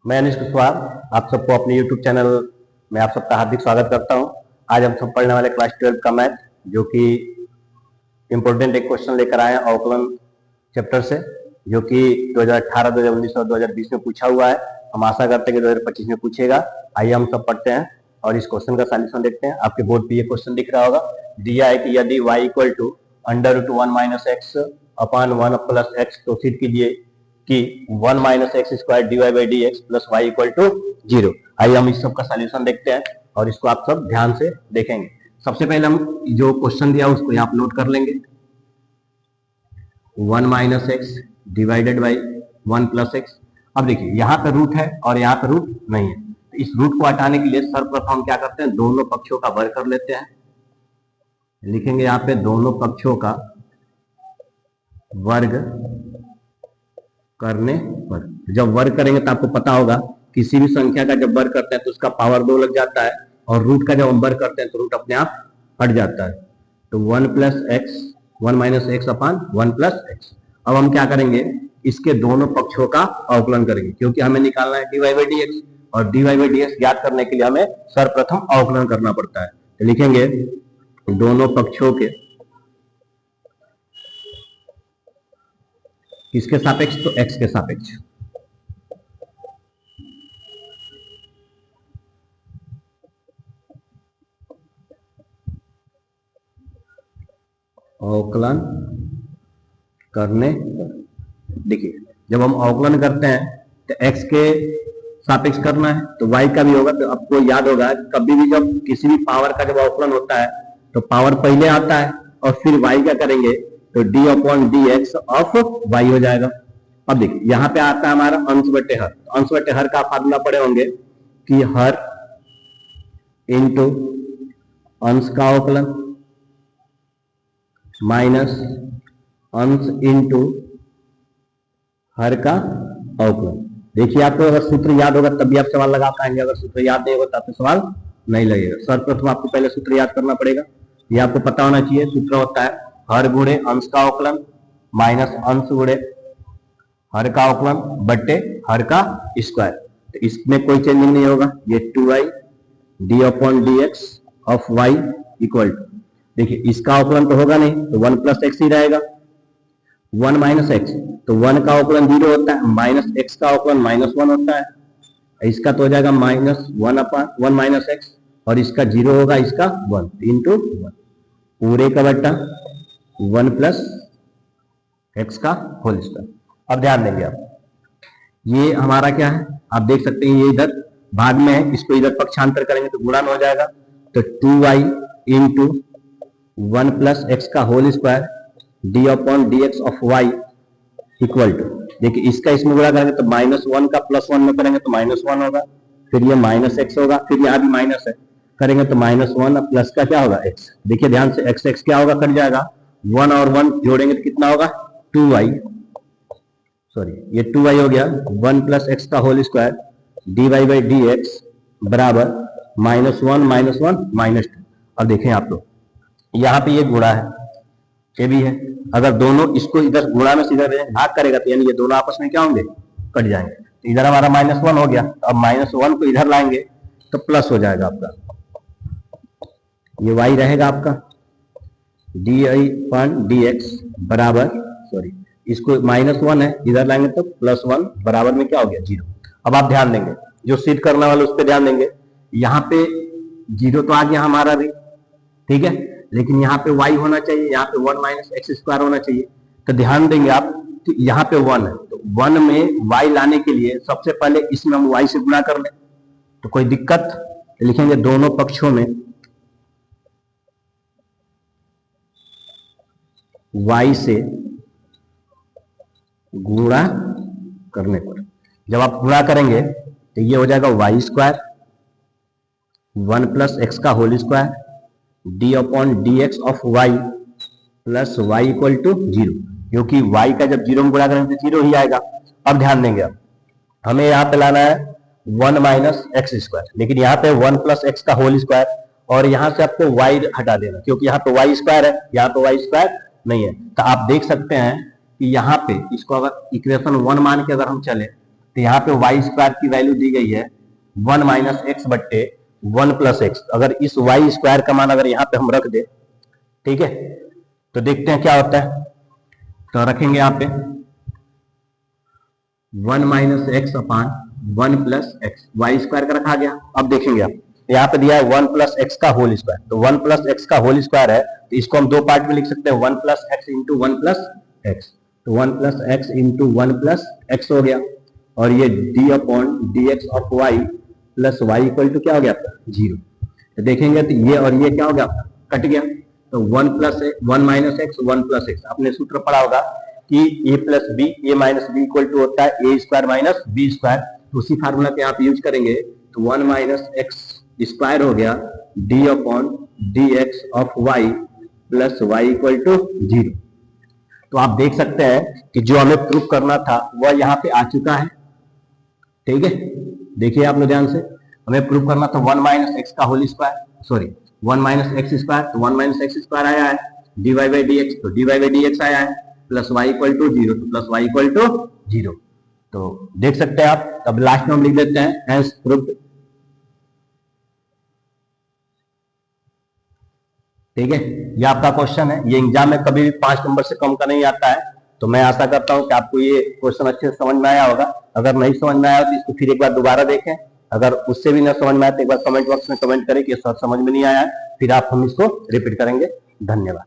मैं अनिश कुशवाहा आप सबको अपने YouTube चैनल में आप सबका हार्दिक स्वागत करता हूं। आज हम सब पढ़ने वाले क्लास 12 का मैथ, जो कि इम्पोर्टेंट एक क्वेश्चन लेकर आए हैं अवकलन चैप्टर से, जो कि 2018, 2019 और 2020 में पूछा हुआ है। हम आशा करते हैं कि 2025 में पूछेगा। आइए हम सब पढ़ते हैं और इस क्वेश्चन का सॉल्यूशन देखते हैं। आपके बोर्ड पे ये क्वेश्चन दिख रहा होगा। दिया है कि यदि y equal to √1 - x upon 1 + x, तो सिद्ध कीजिए कि 1 - x² dy/dx plus y equal to 0। आइए हम इस सब का सॉल्यूशन देखते हैं और इसको आप सब ध्यान से देखेंगे। सबसे पहले हम जो क्वेश्चन दिया उसको यहाँ नोट कर लेंगे। 1 - x डिवाइडेड बाई 1 + x। अब देखिए यहाँ पे रूट है और यहाँ पे रूट नहीं है, तो इस रूट को हटाने के लिए सर्वप्रथम हम क्या करते हैं, दोनों पक्षों का वर्ग कर लेते हैं। लिखेंगे यहाँ पे दोनों पक्षों का वर्ग करने पर। जब वर्ग करेंगे तो आपको पता होगा किसी भी संख्या का जब वर्ग करते हैं तो उसका पावर 2 लग जाता है, और रूट का जब हम वर्ग करते हैं तो रूट अपने आप हट जाता है। तो 1 + x 1 - x अपॉन 1 + x। अब हम क्या करेंगे, इसके दोनों पक्षों का अवकलन करेंगे, क्योंकि हमें निकालना है dy/dx, और dy/dx ज्ञात करने के लिए हमें सर्वप्रथम अवकलन करना पड़ता है। तो लिखेंगे दोनों पक्षों के किसके सापेक्ष, तो x के सापेक्ष। अवकलन करने पर देखिए, जब हम अवकलन करते हैं तो x के सापेक्ष करना है, तो y का भी होगा। तो आपको याद होगा कभी भी जब किसी भी पावर का जब अवकलन होता है तो पावर पहले आता है और फिर y क्या करेंगे, तो d/dx ऑफ y हो जाएगा। अब देखिए यहाँ पे आता है हमारा अंश बटे हर। अंश बटे हर का फार्मूला पढ़े होंगे कि हर इंटू अंश का अवकलन माइनस अंश इंटू हर का अवकलन। देखिए आपको अगर सूत्र याद होगा तब भी आप सवाल लगा पाएंगे, अगर सूत्र याद नहीं होगा तो आपको सवाल नहीं लगेगा। सर्वप्रथम आपको पहले सूत्र याद करना पड़ेगा, ये आपको पता होना चाहिए। सूत्र होता है हर गुणे अंश का अवकलन माइनस अंश गुणे हर का अवकलन बट्टे हर का स्क्वायर। तो इसमें कोई चेंजिंग नहीं होगा, ये 2y d/dx of y equal to, देखिए इसका अवकलन तो होगा नहीं तो 1 + x ही रहेगा। 1 - x, तो 1 का अवकलन 0 होता है, माइनस x का अवकलन -1 होता है। इसका तो हो जाएगा -1 - x, और इसका 0 होगा, इसका 1 इंटू 1 पूरे का बट्टा 1 + x का होल स्क्वायर। अब ध्यान देंगे आप, ये हमारा क्या है, आप देख सकते हैं ये इधर भाग में है, इसको इधर पक्षांतर करेंगे तो गुणा में हो जाएगा। तो 2y इंटू 1 + x का whole square d/dx of y equal to, देखिए इसका इसमें गुणा करेंगे तो -1 का +1 में करेंगे तो -1 होगा, फिर ये -x होगा, फिर यहाँ भी माइनस है, करेंगे तो -1 प्लस का क्या होगा x। देखिए ध्यान से x क्या होगा, कट जाएगा। 1 और 1 जोड़ेंगे तो कितना होगा, 2y, सॉरी ये 2y हो गया। 1 + x का होल स्क्वायर dy/dx बराबर -1 - 1 -2। अब देखें आप लोग यहाँ पे ये गुणा है, ये भी है। अगर दोनों इसको इधर गुणा में सीधा भाग करेगा तो यानी ये दोनों आपस में क्या होंगे, कट जाएंगे। तो इधर हमारा -1 हो गया, अब -1 को इधर लाएंगे तो प्लस हो जाएगा आपका, ये y रहेगा आपका dy/dx बराबर, सॉरी इसको -1 है, इधर लाएंगे तो +1 बराबर में क्या हो गया, 0। अब आप ध्यान देंगे, जो सिद्ध करने वाले उस पर ध्यान देंगे। यहाँ पे 0 तो आ गया हमारा भी, ठीक है, लेकिन यहाँ पे y होना चाहिए, यहाँ पे 1 - x² होना चाहिए। तो ध्यान देंगे आप कि यहाँ पे 1 है, तो 1 में y लाने के लिए सबसे पहले इसमें हम y से गुणा कर लें, तो कोई दिक्कत, तो लिखेंगे दोनों पक्षों में y से गुणा करने पर। जब आप गुणा करेंगे तो ये हो जाएगा y² 1 + x का whole square d/dx of y plus y equal to 0, क्योंकि y का जब 0 में गुणा करेंगे तो 0 ही आएगा। अब ध्यान देंगे, अब हमें यहाँ पे लाना है 1 - x², लेकिन यहाँ पे 1 + x का होल स्क्वायर, और यहाँ से आपको y हटा देना, क्योंकि यहाँ पे y² है, यहाँ पे y² नहीं है। तो आप देख सकते हैं कि यहाँ पे इसको अगर इक्वेशन 1 मान के अगर हम चले तो यहाँ पे वाई स्क्वायर की वैल्यू दी गई है 1 माइनस एक्स बट्टे 1 प्लस एक्स। अगर इस वाई स्क्वायर का मान अगर यहाँ पे हम रख दे, ठीक है, तो देखते हैं क्या होता है। तो रखेंगे यहाँ पे 1 माइनस एक्स अपान 1 प्लस एक्स, वाई स्क्वायर का रखा गया। अब देखेंगे आप यहाँ पे दिया है 1 प्लस एक्स का होल स्क्वायर, तो 1 प्लस एक्स का होल स्क्वायर है, तो इसको हम दो पार्ट में लिख सकते हैं, 1 plus x into 1 plus x. तो 1 plus x into 1 plus x हो गया, और ये d upon d x of y plus y equal to क्या हो गया आपका 0। तो देखेंगे तो ये और ये क्या हो गया, कट गया। तो 1 plus 1 minus x 1 plus x, आपने सूत्र पढ़ा होगा कि a plus b, a minus b equal to होता है a square minus b square. तो उसी फार्मूला के आप यूज करेंगे, तो 1 माइनस एक्स स्क्वायर हो गया d upon d x of y plus y equal to 0। तो आप देख सकते हैं कि जो हमें प्रूफ करना था वह यहाँ पे आ चुका है, ठीक है। देखिए आप लोग ध्यान से, हमें प्रूफ करना था 1 माइनस एक्स का whole square, sorry 1 minus x square, तो 1 माइनस एक्स स्क्वायर आया है, d y by d x, तो d y by d x आया है, प्लस वाई इक्वल टू 0, तो प्लस वाई इक्वल टू 0। तो देख सकते हैं आप। अब लास्ट में हम लिख देते हैं हैंस प्रूव्ड, ठीक है। ये आपका क्वेश्चन है, ये एग्जाम में कभी भी 5 नंबर से कम का नहीं आता है। तो मैं आशा करता हूं कि आपको ये क्वेश्चन अच्छे से समझ में आया होगा। अगर नहीं समझ में आया तो इसको फिर एक बार दोबारा देखें, अगर उससे भी ना समझ में आया तो एक बार कमेंट बॉक्स में कमेंट करें कि सर समझ में नहीं आया है, फिर आप हम इसको रिपीट करेंगे। धन्यवाद।